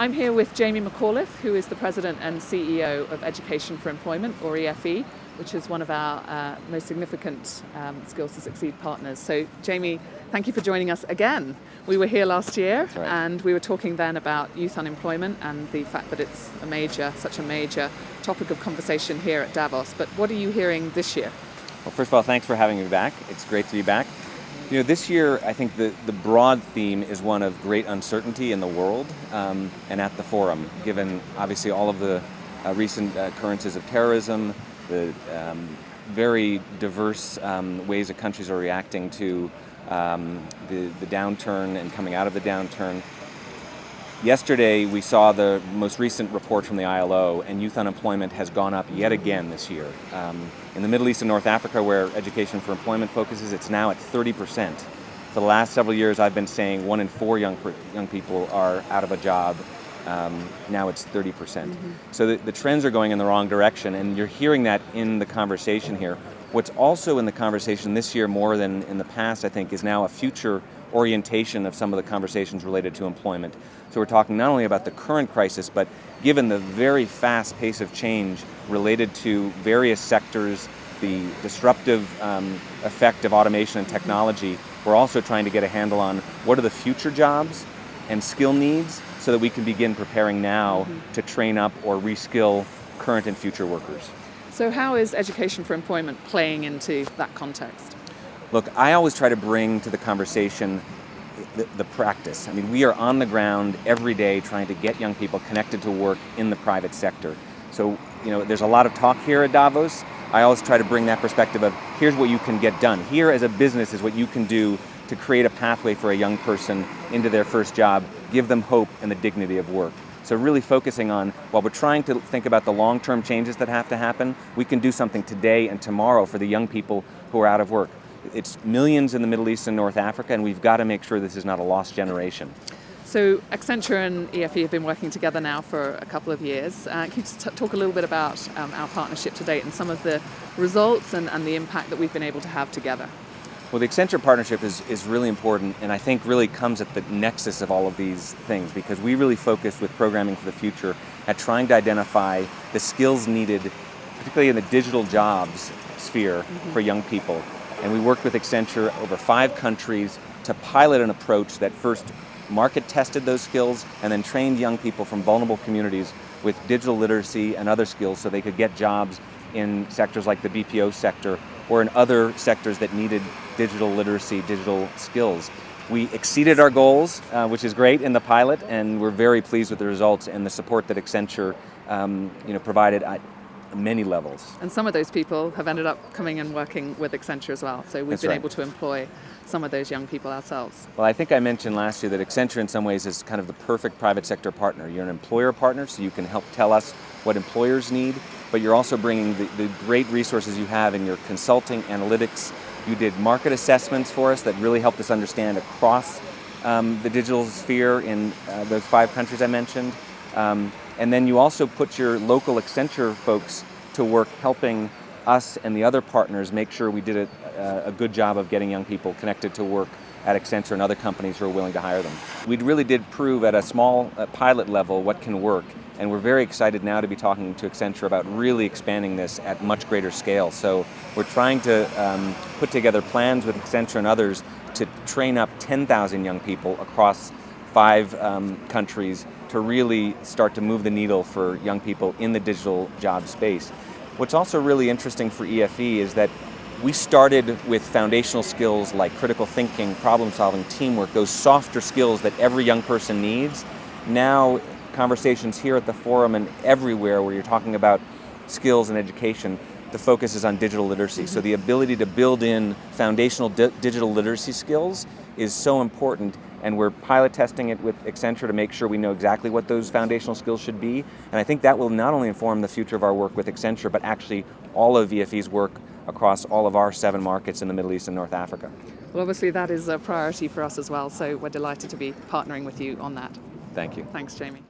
I'm here with Jamie McAuliffe, who is the President and CEO of Education for Employment, or EFE, which is one of our most significant Skills to Succeed partners. So Jamie, thank you for joining us again. We were here last year, That's right. And we were talking then about youth unemployment and the fact that it's such a major topic of conversation here at Davos. But what are you hearing this year? Well, first of all, thanks for having me back. It's great to be back. You know, this year, I think the broad theme is one of great uncertainty in the world and at the forum, given obviously all of the recent occurrences of terrorism, the very diverse ways that countries are reacting to the downturn and coming out of the downturn. Yesterday, we saw the most recent report from the ILO, and youth unemployment has gone up yet again this year. In the Middle East and North Africa, where Education for Employment focuses, it's now at 30%. For the last several years, I've been saying 1 in 4 young people are out of a job. Now it's 30%. Mm-hmm. So the trends are going in the wrong direction, and you're hearing that in the conversation here. What's also in the conversation this year more than in the past, I think, is now a future orientation of some of the conversations related to employment. So we're talking not only about the current crisis, but given the very fast pace of change related to various sectors, the disruptive effect of automation and technology, we're also trying to get a handle on what are the future jobs and skill needs so that we can begin preparing now to train up or reskill current and future workers. So how is Education for Employment playing into that context? Look, I always try to bring to the conversation the practice. I mean, we are on the ground every day trying to get young people connected to work in the private sector. So, you know, there's a lot of talk here at Davos. I always try to bring that perspective of here's what you can get done. Here as a business is what you can do to create a pathway for a young person into their first job, give them hope and the dignity of work. So really focusing on, while we're trying to think about the long-term changes that have to happen, we can do something today and tomorrow for the young people who are out of work. It's millions in the Middle East and North Africa, and we've got to make sure this is not a lost generation. So Accenture and EFE have been working together now for a couple of years. Can you just talk a little bit about our partnership to date and some of the results and the impact that we've been able to have together? Well, the Accenture partnership is really important, and I think really comes at the nexus of all of these things, because we really focused with Programming for the Future at trying to identify the skills needed, particularly in the digital jobs sphere for young people. And we worked with Accenture over 5 countries to pilot an approach that first market tested those skills and then trained young people from vulnerable communities with digital literacy and other skills so they could get jobs in sectors like the BPO sector or in other sectors that needed digital literacy, digital skills. We exceeded our goals, which is great in the pilot, and we're very pleased with the results and the support that Accenture provided at many levels. And some of those people have ended up coming and working with Accenture as well. So we've been able to employ some of those young people ourselves. Well, I think I mentioned last year that Accenture in some ways is kind of the perfect private sector partner. You're an employer partner, so you can help tell us what employers need, but you're also bringing the great resources you have in your consulting, analytics. You did market assessments for us that really helped us understand across the digital sphere in those 5 countries I mentioned. And then you also put your local Accenture folks to work helping us and the other partners make sure we did a good job of getting young people connected to work at Accenture and other companies who are willing to hire them. We really did prove at a small pilot level what can work, and we're very excited now to be talking to Accenture about really expanding this at much greater scale. So we're trying to put together plans with Accenture and others to train up 10,000 young people across 5 countries to really start to move the needle for young people in the digital job space. What's also really interesting for EFE is that we started with foundational skills like critical thinking, problem solving, teamwork, those softer skills that every young person needs. Now, conversations here at the forum and everywhere where you're talking about skills and education, the focus is on digital literacy. So the ability to build in foundational digital literacy skills is so important, and we're pilot testing it with Accenture to make sure we know exactly what those foundational skills should be. And I think that will not only inform the future of our work with Accenture, but actually all of EFE's work across all of our 7 markets in the Middle East and North Africa. Well, obviously that is a priority for us as well, so we're delighted to be partnering with you on that. Thank you. Thanks, Jamie.